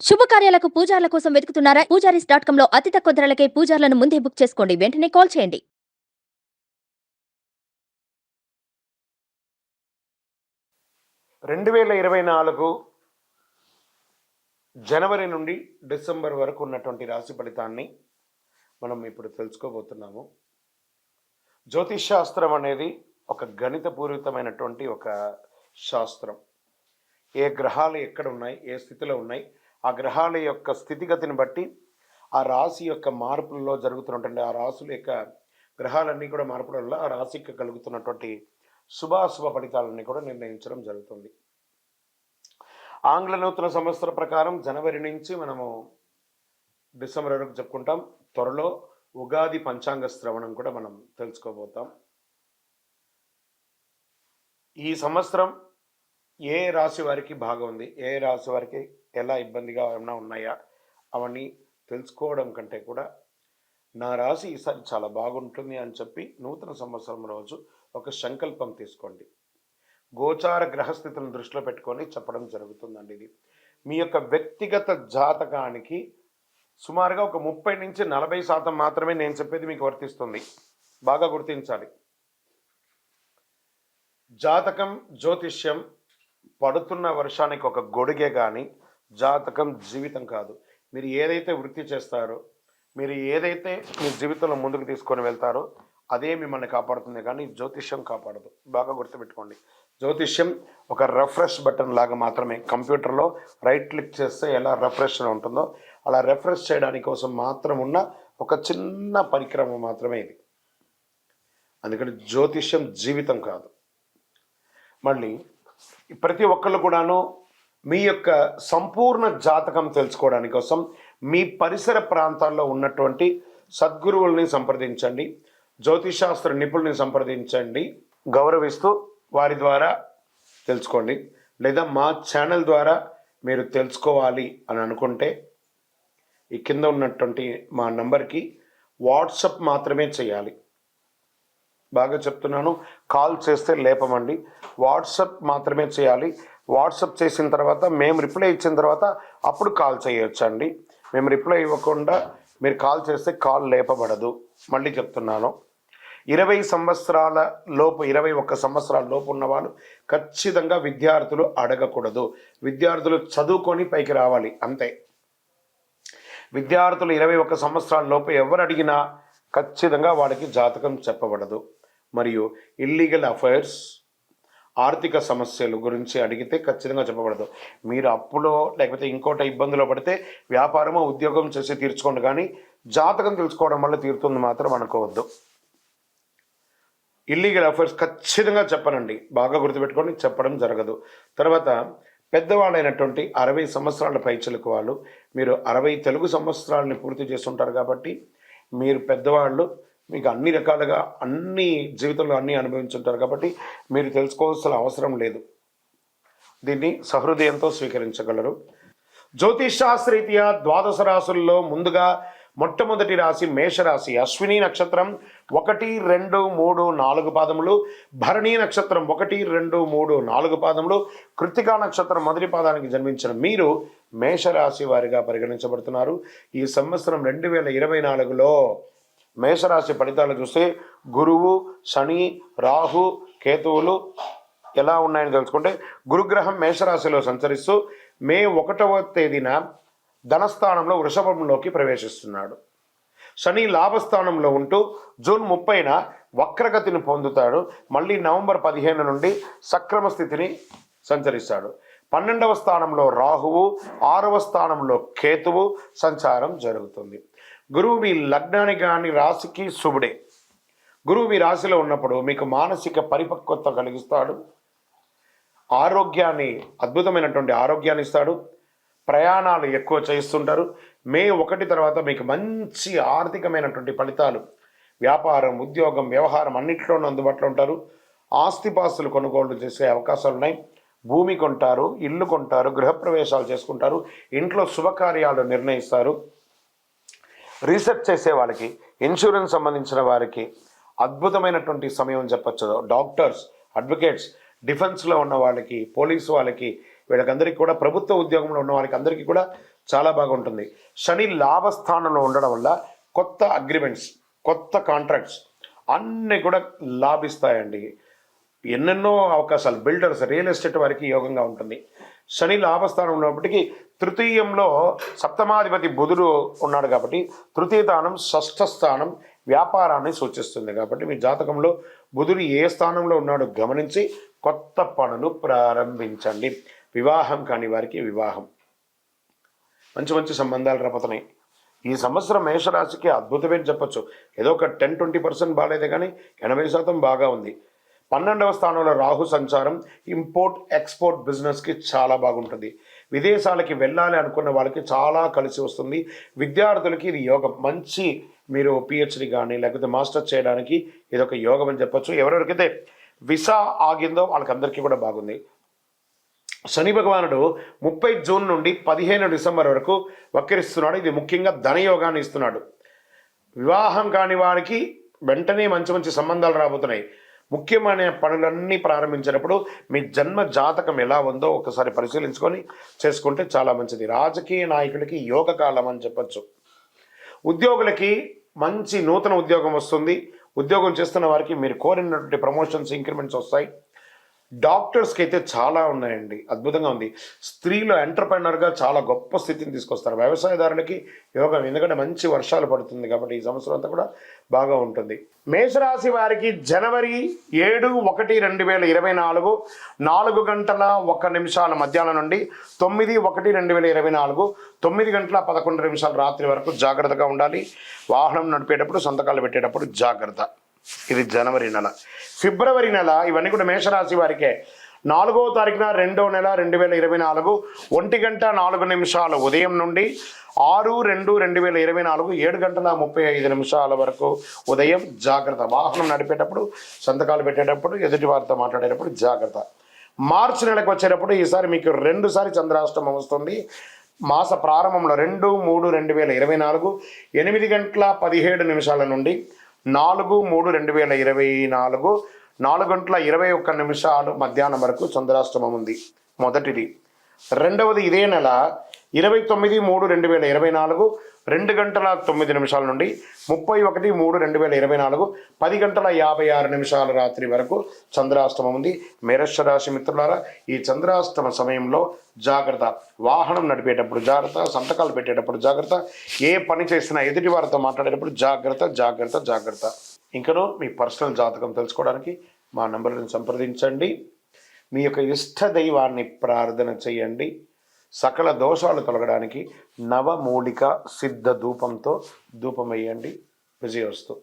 శుభకార్యాలకు పూజార్ల కోసం వెతుకుతున్నారా? పూజారీస్.com లో అతి తక్కువ ధరలకే పూజార్లను ముందే బుక్ చేసుకోండి. వెంటనే కాల్ చేయండి. 2024 జనవరి నుండి డిసెంబర్ వరకు ఉన్నటువంటి రాశి ఫలితాన్ని మనం ఇప్పుడు తెలుసుకోబోతున్నాము. జ్యోతిష్ శాస్త్రం అనేది ఒక గణితపూరితమైనటువంటి ఒక శాస్త్రం. ఏ గ్రహాలు ఎక్కడ ఉన్నాయి, ఏ స్థితిలో ఉన్నాయి, ఆ గ్రహాల యొక్క స్థితిగతిని బట్టి ఆ రాశి యొక్క మార్పులలో జరుగుతున్నటువంటి ఆ రాశుల యొక్క గ్రహాలన్నీ కూడా మార్పుల వల్ల ఆ రాశికి కలుగుతున్నటువంటి శుభాశుభ ఫలితాలన్నీ కూడా నిర్ణయించడం జరుగుతుంది. ఆంగ్ల నూతన సంవత్సర ప్రకారం జనవరి నుంచి మనము డిసెంబర్ వరకు చెప్పుకుంటాం. త్వరలో ఉగాది పంచాంగ శ్రవణం కూడా మనం తెలుసుకోబోతాం. ఈ సంవత్సరం ఏ రాశి వారికి బాగా ఉంది, ఏ రాశి వారికి ఎలా ఇబ్బందిగా ఏమైనా ఉన్నాయా అవన్నీ తెలుసుకోవడం కంటే కూడా నా రాశి ఈసారి చాలా బాగుంటుంది అని చెప్పి నూతన సంవత్సరం రోజు ఒక సంకల్పం తీసుకోండి. గోచార గ్రహస్థితులను దృష్టిలో పెట్టుకొని చెప్పడం జరుగుతుందండి. ఇది మీ యొక్క వ్యక్తిగత జాతకానికి సుమారుగా ఒక 30 నుంచి 40% మాత్రమే నేను చెప్పేది మీకు వర్తిస్తుంది. బాగా గుర్తించాలి. జాతకం, జ్యోతిష్యం పడుతున్న వర్షానికి ఒక గొడుగే కానీ జాతకం జీవితం కాదు. మీరు ఏదైతే వృత్తి చేస్తారో, మీరు ఏదైతే మీ జీవితంలో ముందుకు తీసుకొని వెళ్తారో అదే మిమ్మల్ని కాపాడుతుంది, కానీ జ్యోతిష్యం కాపాడదు. బాగా గుర్తుపెట్టుకోండి. జ్యోతిష్యం ఒక రిఫ్రెష్ బటన్ లాగా మాత్రమే. కంప్యూటర్లో రైట్ క్లిక్ చేస్తే ఎలా రిఫ్రెష్ ఉంటుందో అలా రిఫ్రెష్ చేయడానికి కోసం మాత్రం ఉన్న ఒక చిన్న పరికరం మాత్రమే ఇది. అందుకని జ్యోతిష్యం జీవితం కాదు. మళ్ళీ ప్రతి ఒక్కళ్ళు కూడాను మీ యొక్క సంపూర్ణ జాతకం తెలుసుకోవడానికి కోసం మీ పరిసర ప్రాంతాల్లో ఉన్నటువంటి సద్గురువుల్ని సంప్రదించండి, జ్యోతిషాస్త్ర నిపుణుల్ని సంప్రదించండి, గౌరవిస్తూ వారి ద్వారా తెలుసుకోండి. లేదా మా ఛానల్ ద్వారా మీరు తెలుసుకోవాలి అని అనుకుంటే ఈ కింద ఉన్నటువంటి మా నంబర్కి వాట్సప్ మాత్రమే చేయాలి. బాగా చెప్తున్నాను, కాల్ చేస్తే లేపమండి. వాట్సప్ మాత్రమే చేయాలి. వాట్సప్ చేసిన తర్వాత మేము రిప్లై ఇచ్చిన తర్వాత అప్పుడు కాల్ చేయొచ్చండి. మేము రిప్లై ఇవ్వకుండా మీరు కాల్ చేస్తే కాల్ లేపబడదు. మళ్ళీ చెప్తున్నాను, 20 సంవత్సరాల లోపు 21 సంవత్సరాల లోపు ఉన్నవాళ్ళు ఖచ్చితంగా విద్యార్థులు అడగకూడదు. విద్యార్థులు చదువుకొని పైకి రావాలి అంతే. విద్యార్థులు 21 సంవత్సరాల లోపు ఎవరు అడిగినా ఖచ్చితంగా వాడికి జాతకం చెప్పబడదు. మరియు ఇల్లీగల్ అఫైర్స్, ఆర్థిక సమస్యలు గురించి అడిగితే ఖచ్చితంగా చెప్పబడదు. మీరు అప్పులో లేకపోతే ఇంకోట ఇబ్బందులో పడితే వ్యాపారమో ఉద్యోగం చేసి తీర్చుకోండి, కానీ జాతకం తెలుసుకోవడం వల్ల తీరుతుంది మాత్రం అనుకోవద్దు. ఇల్లీగల్ అఫైర్స్ ఖచ్చితంగా చెప్పనండి, బాగా గుర్తుపెట్టుకొని చెప్పడం జరగదు. తర్వాత పెద్దవాళ్ళైనటువంటి 60 సంవత్సరాల పైచిలకు వాళ్ళు, మీరు 60 తెలుగు సంవత్సరాలని పూర్తి చేస్తుంటారు కాబట్టి మీరు పెద్దవాళ్ళు, మీకు అన్ని రకాలుగా అన్ని జీవితంలో అన్నీ అనుభవించుంటారు కాబట్టి మీరు తెలుసుకోవాల్సిన అవసరం లేదు. దీన్ని సహృదయంతో స్వీకరించగలరు. జ్యోతిష్ శాస్త్రరీత్యా 12 రాశుల్లో ముందుగా మొట్టమొదటి రాశి మేషరాశి. అశ్విని నక్షత్రం 1, 2, 3, 4 పాదములు, భరణి నక్షత్రం 1, 2, 3, 4 పాదములు, కృత్తికా నక్షత్రం మొదటి పాదానికి జన్మించిన మీరు మేషరాశి వారిగా పరిగణించబడుతున్నారు. ఈ సంవత్సరం 2024లో మేషరాశి ఫలితాలు చూస్తే గురువు, శని, రాహు, కేతువులు ఎలా ఉన్నాయని తెలుసుకుంటే, గురుగ్రహం మేషరాశిలో సంచరిస్తూ మే 1వ తేదీన ధనస్థానంలో వృషభంలోకి ప్రవేశిస్తున్నాడు. శని లాభస్థానంలో ఉంటూ జూన్ 30న వక్రగతిని పొందుతాడు. మళ్ళీ నవంబర్ 15 నుండి సక్రమ స్థితిని సంచరిస్తాడు. 12వ స్థానంలో రాహువు, 6వ స్థానంలో కేతువు సంచారం జరుగుతుంది. గురువు మీ లగ్నానికి కానీ రాశికి శుభుడే. గురువు మీ రాశిలో ఉన్నప్పుడు మీకు మానసిక పరిపక్వత కలిగిస్తాడు, ఆరోగ్యాన్ని, అద్భుతమైనటువంటి ఆరోగ్యాన్ని ఇస్తాడు, ప్రయాణాలు ఎక్కువ చేస్తుంటారు. మే 1 తర్వాత మీకు మంచి ఆర్థికమైనటువంటి ఫలితాలు, వ్యాపారం, ఉద్యోగం, వ్యవహారం అన్నింటిలోనూ అందుబాటులో ఉంటారు. ఆస్తిపాస్తులు కొనుగోలు చేసే అవకాశాలు ఉన్నాయి. భూమి కొంటారు, ఇల్లు కొంటారు, గృహప్రవేశాలు చేసుకుంటారు, ఇంట్లో శుభకార్యాలు నిర్ణయిస్తారు. రీసెర్చ్ చేసే వాళ్ళకి, ఇన్సూరెన్స్ సంబంధించిన వారికి అద్భుతమైనటువంటి సమయం చెప్పచ్చు. డాక్టర్స్, అడ్వకేట్స్, డిఫెన్స్లో ఉన్న వాళ్ళకి, పోలీసు వాళ్ళకి, వీళ్ళకందరికీ కూడా, ప్రభుత్వ ఉద్యోగంలో ఉన్న వాళ్ళకి అందరికీ కూడా చాలా బాగుంటుంది. శని లాభస్థానంలో ఉండడం వల్ల కొత్త అగ్రిమెంట్స్, కొత్త కాంట్రాక్ట్స్ అన్నీ కూడా లాభిస్తాయండి. ఎన్నెన్నో అవకాశాలు, బిల్డర్స్, రియల్ ఎస్టేట్ వారికి యోగంగా ఉంటుంది. శని లాభస్థానం ఉన్నప్పటికీ తృతీయంలో సప్తమాధిపతి బుధుడు ఉన్నాడు కాబట్టి తృతీయ స్థానం, షష్ఠ స్థానం వ్యాపారాన్ని సూచిస్తుంది. కాబట్టి మీ జాతకంలో బుధుడు ఏ స్థానంలో ఉన్నాడో గమనించి కొత్త పనులు ప్రారంభించండి. వివాహం కాని వారికి వివాహం, మంచి మంచి సంబంధాలు రాబోతున్నాయి. ఈ సంవత్సరం మేషరాశికి అద్భుతమే చెప్పొచ్చు. ఏదో ఒక 10-20% బాగాలేదే కానీ 80% బాగా ఉంది. 12వ స్థానంలో రాహు సంచారం ఇంపోర్ట్ ఎక్స్పోర్ట్ బిజినెస్కి చాలా బాగుంటుంది. విదేశాలకి వెళ్ళాలి అనుకున్న వాళ్ళకి చాలా కలిసి వస్తుంది. విద్యార్థులకి ఇది యోగం. మంచి మీరు పిహెచ్డి కానీ లేకపోతే మాస్టర్స్ చేయడానికి ఇది ఒక యోగం అని చెప్పొచ్చు. ఎవరెవరికైతే వీసా ఆగిందో వాళ్ళకందరికీ కూడా బాగుంది. శని భగవానుడు 30 జూన్ నుండి 15 డిసెంబర్ వరకు వక్రిస్తున్నాడు. ఇది ముఖ్యంగా ధనయోగాన్ని ఇస్తున్నాడు. వివాహం కాని వారికి వెంటనే మంచి మంచి సంబంధాలు రాబోతున్నాయి. ముఖ్యమైన పనులన్నీ ప్రారంభించినప్పుడు మీ జన్మ జాతకం ఎలా ఉందో ఒకసారి పరిశీలించుకొని చేసుకుంటే చాలా మంచిది. రాజకీయ నాయకులకి యోగ కాలం అని చెప్పచ్చు. ఉద్యోగులకి మంచి నూతన ఉద్యోగం వస్తుంది. ఉద్యోగం చేస్తున్న వారికి మీరు కోరినటువంటి ప్రమోషన్స్, ఇంక్రిమెంట్స్ వస్తాయి. డాక్టర్స్కి అయితే చాలా ఉన్నాయండి, అద్భుతంగా ఉంది. స్త్రీలు ఎంటర్ప్రెనర్గా చాలా గొప్ప స్థితిని తీసుకొస్తారు. వ్యవసాయదారులకి యోగం, ఎందుకంటే మంచి వర్షాలు పడుతుంది కాబట్టి ఈ సంవత్సరం అంతా కూడా బాగా ఉంటుంది. మేషరాశి వారికి జనవరి 7/1/2024 4:01 మధ్యాహ్నం నుండి 9/1/2024 9:11 రాత్రి వరకు జాగ్రత్తగా ఉండాలి. వాహనం నడిపేటప్పుడు, సంతకాలు పెట్టేటప్పుడు జాగ్రత్త. ఇది జనవరి నెల. ఫిబ్రవరి నెల ఇవన్నీ కూడా మేషరాశి వారికే. 4వ తారీఖున 2వ నెల 2024 1:04 ఉదయం నుండి 6/2/2024 7:35 వరకు ఉదయం జాగ్రత్త. వాహనం నడిపేటప్పుడు, సంతకాలు పెట్టేటప్పుడు, ఎదుటి వారితో మాట్లాడేటప్పుడు జాగ్రత్త. మార్చి నెలకు వచ్చేటప్పుడు ఈసారి మీకు 2 సారి చంద్రాష్టమం వస్తుంది. మాస ప్రారంభంలో 2/3/2024 8:17 నుండి 4/3/2024 4:21 మధ్యాహ్నం వరకు చంద్రాష్టమం ఉంది. మొదటిది. రెండవది ఇదే నెల 29/3/2024 2:09 నుండి 31/3/2024 10:56 రాత్రి వరకు చంద్రాష్టమం ఉంది. మేష రాశి మిత్రులారా, ఈ చంద్రాష్టమ సమయంలో జాగ్రత్త. వాహనం నడిపేటప్పుడు జాగ్రత్త, సంతకాలు పెట్టేటప్పుడు జాగ్రత్త, ఏ పని చేసినా ఎదుటి వారితో మాట్లాడేటప్పుడు జాగ్రత్త జాగ్రత్త జాగ్రత్త. ఇంకనూ మీ పర్సనల్ జాతకం తెలుసుకోవడానికి మా నంబర్లను సంప్రదించండి. మీ యొక్క ఇష్ట దైవాన్ని ప్రార్థన చేయండి. సకల దోషాలు తొలగడానికి నవమూలిక సిద్ధ ధూపంతో ధూపం వేయండి. విజయోస్తు.